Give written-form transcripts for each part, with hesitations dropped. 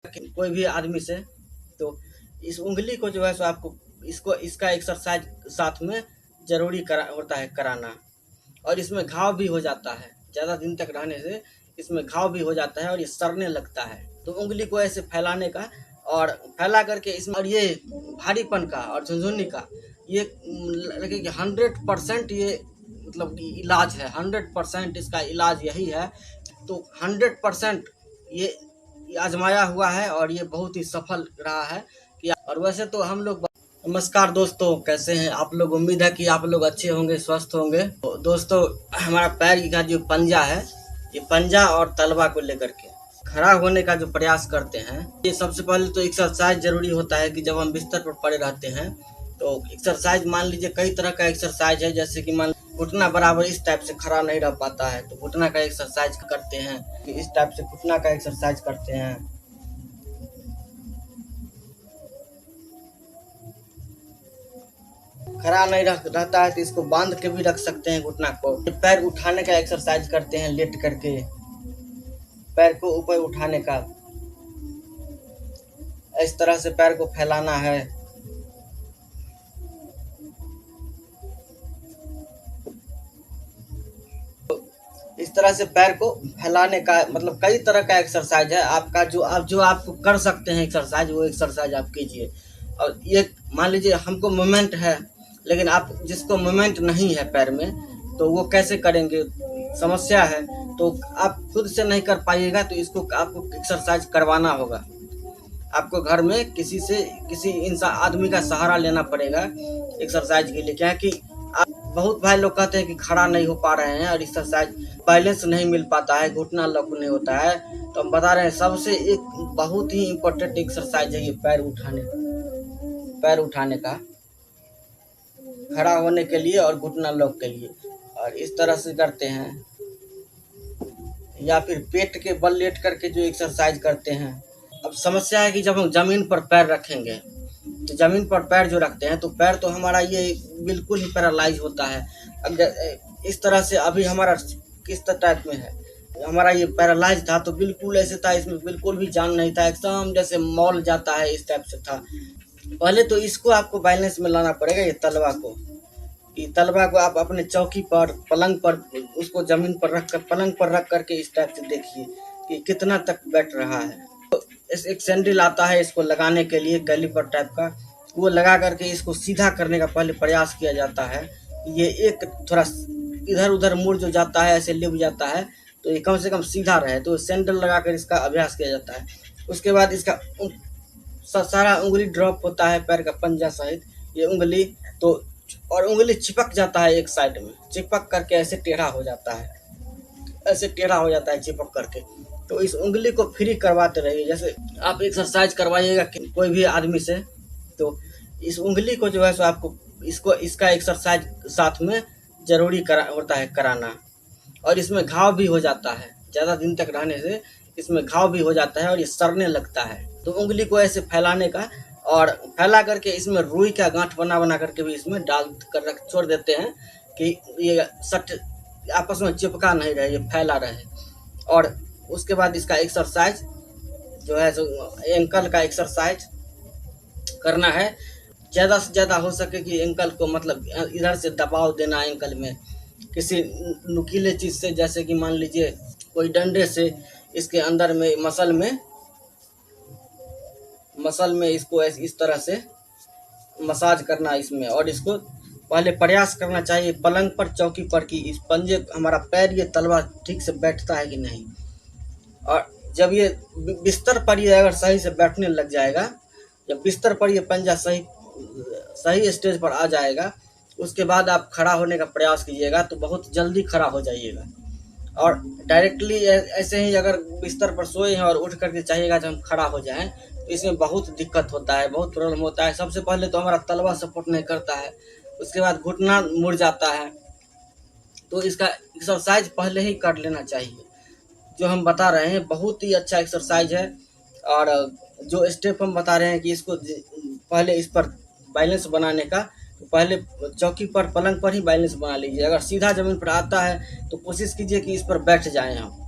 कोई भी आदमी से, तो इस उंगली को जो है सो आपको इसका एक्सरसाइज साथ में जरूरी होता है कराना। और इसमें घाव भी हो जाता है, ज़्यादा दिन तक रहने से इसमें घाव भी हो जाता है और ये सड़ने लगता है। तो उंगली को ऐसे फैलाने का और फैला करके इसमें, और ये भारीपन का और झुनझुनी का ये लगे कि 100% ये मतलब इलाज है, 100% इसका इलाज यही है। तो 100% ये आजमाया हुआ है और ये बहुत ही सफल रहा है। और वैसे तो हम लोग, नमस्कार दोस्तों, कैसे हैं आप लोग? उम्मीद है कि आप लोग अच्छे होंगे, स्वस्थ होंगे। तो दोस्तों, हमारा पैर का जो पंजा है, ये पंजा और तलवा को लेकर के खड़ा होने का जो प्रयास करते हैं, ये सबसे पहले तो एक्सरसाइज जरूरी होता है कि जब हम बिस्तर पर पड़े रहते हैं तो एक्सरसाइज, मान लीजिए कई तरह का एक्सरसाइज है। जैसे कि मान घुटना बराबर इस टाइप से खड़ा नहीं रह पाता है तो घुटना का एक्सरसाइज करते हैं, कि इस टाइप से घुटना का एक्सरसाइज करते हैं। खड़ा नहीं रहता है तो इसको बांध के भी रख सकते हैं घुटना को। पैर उठाने का एक्सरसाइज करते हैं, लेट करके पैर को ऊपर उठाने का, इस तरह से पैर को फैलाना है। इस तरह से पैर को फैलाने का मतलब कई तरह का एक्सरसाइज है आपका, जो आपको कर सकते हैं एक्सरसाइज, वो एक्सरसाइज आप कीजिए। और ये मान लीजिए हमको मोमेंट है, लेकिन आप जिसको मोमेंट नहीं है पैर में, तो वो कैसे करेंगे, समस्या है। तो आप खुद से नहीं कर पाइएगा तो इसको आपको एक्सरसाइज करवाना होगा। आपको घर में किसी इंसान आदमी का सहारा लेना पड़ेगा एक्सरसाइज के लिए। क्या है कि बहुत भाई लोग कहते हैं कि खड़ा नहीं हो पा रहे हैं और एक्सरसाइज बैलेंस नहीं मिल पाता है, घुटना लॉक नहीं होता है। तो हम बता रहे हैं, सबसे एक बहुत ही इम्पोर्टेंट एक्सरसाइज है ये पैर उठाने का, खड़ा होने के लिए और घुटना लॉक के लिए। और इस तरह से करते हैं, या फिर पेट के बल लेट करके जो एक्सरसाइज करते हैं। अब समस्या है कि जब हम जमीन पर पैर रखेंगे, तो जमीन पर पैर जो रखते हैं तो पैर तो हमारा ये बिल्कुल ही पैरालाइज होता है। अब इस तरह से अभी हमारा किस टाइप में है, हमारा ये पैरालाइज था तो बिल्कुल ऐसे था, इसमें बिल्कुल भी जान नहीं था, एकदम जैसे मॉल जाता है इस टाइप से था। पहले तो इसको आपको बैलेंस में लाना पड़ेगा। ये तलवा को आप अपने चौकी पर, पलंग पर, उसको जमीन पर रख कर, पलंग पर रख करके इस टाइप से देखिए कि कितना तक बैठ रहा है। तो एक सैंडल आता है इसको लगाने के लिए, कैलिपर टाइप का, वो लगा करके इसको सीधा करने का पहले प्रयास किया जाता है। ये एक थोड़ा इधर उधर मुड़ जो जाता है, ऐसे लिप जाता है, तो ये कम से कम सीधा रहे। तो सैंडल लगा कर इसका अभ्यास किया जाता है। उसके बाद इसका सारा उंगली ड्रॉप होता है, पैर का पंजा सहित ये उंगली, तो और उंगली चिपक जाता है एक साइड में, चिपक करके ऐसे टेढ़ा हो जाता है, चिपक करके। तो इस उंगली को फ्री करवाते रहिए। जैसे आप एक्सरसाइज करवाइएगा कोई भी आदमी से, तो इस उंगली को जो है सो आपको इसका एक्सरसाइज साथ में जरूरी होता है कराना। और इसमें घाव भी हो जाता है, ज़्यादा दिन तक रहने से इसमें घाव भी हो जाता है और ये सड़ने लगता है। तो उंगली को ऐसे फैलाने का और फैला करके इसमें रुई का गांठ बना करके भी इसमें डाल कर रख छोड़ देते हैं कि ये सट आपस में चिपका नहीं रहे, ये फैला रहे। और उसके बाद इसका एक्सरसाइज जो है सो एंकल का एक्सरसाइज करना है। ज़्यादा से ज़्यादा हो सके कि एंकल को मतलब इधर से दबाव देना, एंकल में किसी नुकीले चीज़ से, जैसे कि मान लीजिए कोई डंडे से इसके अंदर में मसल में इसको इस तरह से मसाज करना इसमें। और इसको पहले प्रयास करना चाहिए पलंग पर, चौकी पर, कि इस पंजे हमारा पैर, ये तलवा ठीक से बैठता है कि नहीं। और जब ये बिस्तर पर ये अगर सही से बैठने लग जाएगा, जब बिस्तर पर ये पंजा सही स्टेज पर आ जाएगा, उसके बाद आप खड़ा होने का प्रयास कीजिएगा तो बहुत जल्दी खड़ा हो जाइएगा। और डायरेक्टली ऐसे ही अगर बिस्तर पर सोए हैं और उठ करके चाहिएगा जब हम खड़ा हो जाएं, तो इसमें बहुत दिक्कत होता है, बहुत प्रॉब्लम होता है। सबसे पहले तो हमारा तलवा सपोर्ट नहीं करता है, उसके बाद घुटना मुड़ जाता है। तो इसका एक्सरसाइज पहले ही कर लेना चाहिए। जो हम बता रहे हैं बहुत ही अच्छा एक्सरसाइज है। और जो स्टेप हम बता रहे हैं कि इसको पहले इस पर बैलेंस बनाने का, तो पहले चौकी पर, पलंग पर ही बैलेंस बना लीजिए। अगर सीधा ज़मीन पर आता है तो कोशिश कीजिए कि इस पर बैठ जाएं, हम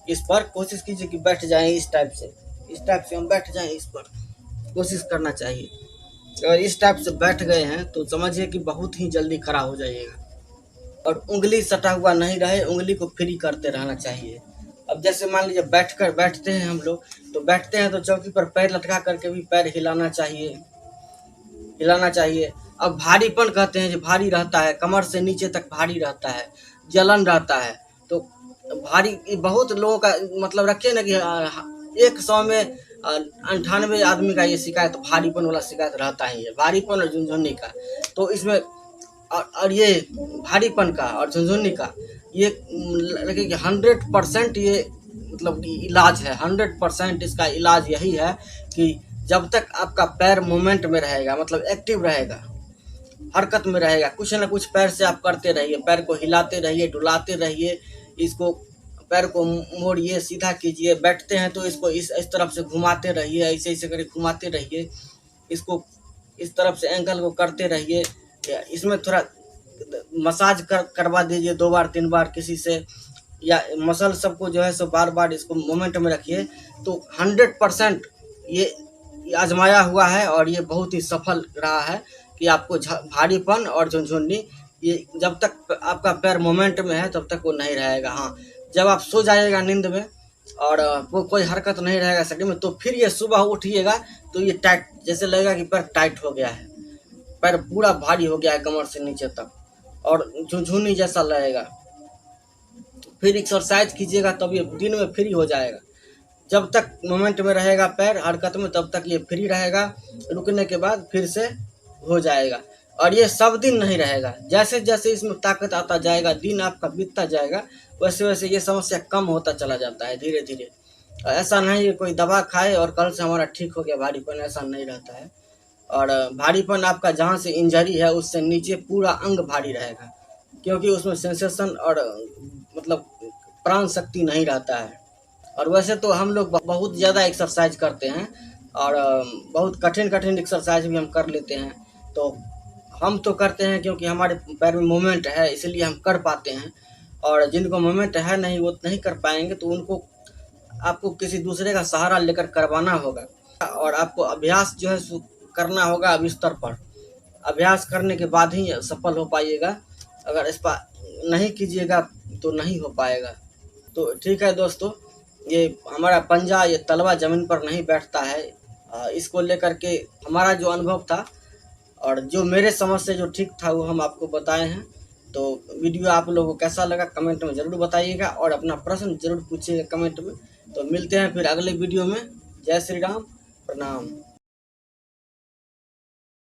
इस पर कोशिश कीजिए कि बैठ जाएं इस टाइप से, इस टाइप से हम बैठ जाएं, इस पर कोशिश करना चाहिए। अगर इस टाइप से बैठ गए हैं तो समझिए कि बहुत ही जल्दी खड़ा हो जाइएगा। और उंगली सटा हुआ नहीं रहे, उंगली को फ्री करते रहना चाहिए। अब जैसे मान लीजिए बैठते हैं हम लोग, तो बैठते हैं तो चौकी पर पैर लटका करके भी पैर हिलाना चाहिए। अब भारीपन कहते हैं जो भारी रहता है, कमर से नीचे तक भारी रहता है, जलन रहता है, तो भारी बहुत लोगों का मतलब रखिए ना कि 100 में 98 आदमी का ये शिकायत भारीपन वाला शिकायत रहता ही है, भारीपन और झुनझुनी का। तो इसमें और ये भारीपन का और झुनझुनी का ये लगे कि 100% ये मतलब इलाज है। 100% इसका इलाज यही है कि जब तक आपका पैर मूवमेंट में रहेगा, मतलब एक्टिव रहेगा, हरकत में रहेगा, कुछ ना कुछ पैर से आप करते रहिए, पैर को हिलाते रहिए, डुलाते रहिए, इसको पैर को मोड़िए, सीधा कीजिए। बैठते हैं तो इसको इस तरफ से घुमाते रहिए, ऐसे करके घुमाते रहिए, इसको इस तरफ से एंकल को करते रहिए। इसमें थोड़ा मसाज करवा दीजिए 2 बार 3 बार किसी से, या मसल सबको जो है सो बार बार इसको मोमेंट में रखिए। तो 100% ये आजमाया हुआ है और ये बहुत ही सफल रहा है कि आपको भारीपन और झुनझुनी ये जब तक आपका पैर मोमेंट में है तब तक वो नहीं रहेगा। हाँ, जब आप सो जाइएगा नींद में और वो कोई हरकत नहीं रहेगा शरीर में, तो फिर ये सुबह उठिएगा तो ये टाइट, जैसे लगेगा कि पैर टाइट हो गया है, पैर पूरा भारी हो गया है कमर से नीचे तक, और झुनझुनी जैसा लगेगा। फिर एक्सरसाइज कीजिएगा तब ये दिन में फ्री हो जाएगा। जब तक मोमेंट में रहेगा पैर हरकत में तब तक ये फ्री रहेगा, रुकने के बाद फिर से हो जाएगा। और ये सब दिन नहीं रहेगा, जैसे जैसे इसमें ताकत आता जाएगा, दिन आपका बीतता जाएगा, वैसे वैसे ये समस्या कम होता चला जाता है धीरे धीरे। ऐसा नहीं है कोई दवा खाए और कल से हमारा ठीक हो गया भारीपन, ऐसा नहीं रहता है। और भारीपन आपका जहाँ से इंजरी है उससे नीचे पूरा अंग भारी रहेगा, क्योंकि उसमें सेंसेशन और मतलब प्राण शक्ति नहीं रहता है। और वैसे तो हम लोग बहुत ज़्यादा एक्सरसाइज करते हैं और बहुत कठिन एक्सरसाइज भी हम कर लेते हैं। तो हम तो करते हैं क्योंकि हमारे पैर में मूवमेंट है, इसलिए हम कर पाते हैं। और जिनको मूवमेंट है नहीं, वो नहीं कर पाएंगे, तो उनको आपको किसी दूसरे का सहारा लेकर करवाना होगा। और आपको अभ्यास जो है करना होगा अब स्तर पर। अभ्यास करने के बाद ही सफल हो पाइएगा, अगर इस पर नहीं कीजिएगा तो नहीं हो पाएगा। तो ठीक है दोस्तों, ये हमारा पंजा ये तलवा ज़मीन पर नहीं बैठता है, इसको लेकर के हमारा जो अनुभव था और जो मेरे समझ से जो ठीक था वो हम आपको बताए हैं। तो वीडियो आप लोगों को कैसा लगा कमेंट में ज़रूर बताइएगा और अपना प्रश्न ज़रूर पूछिएगा कमेंट में। तो मिलते हैं फिर अगले वीडियो में। जय श्री राम, प्रणाम।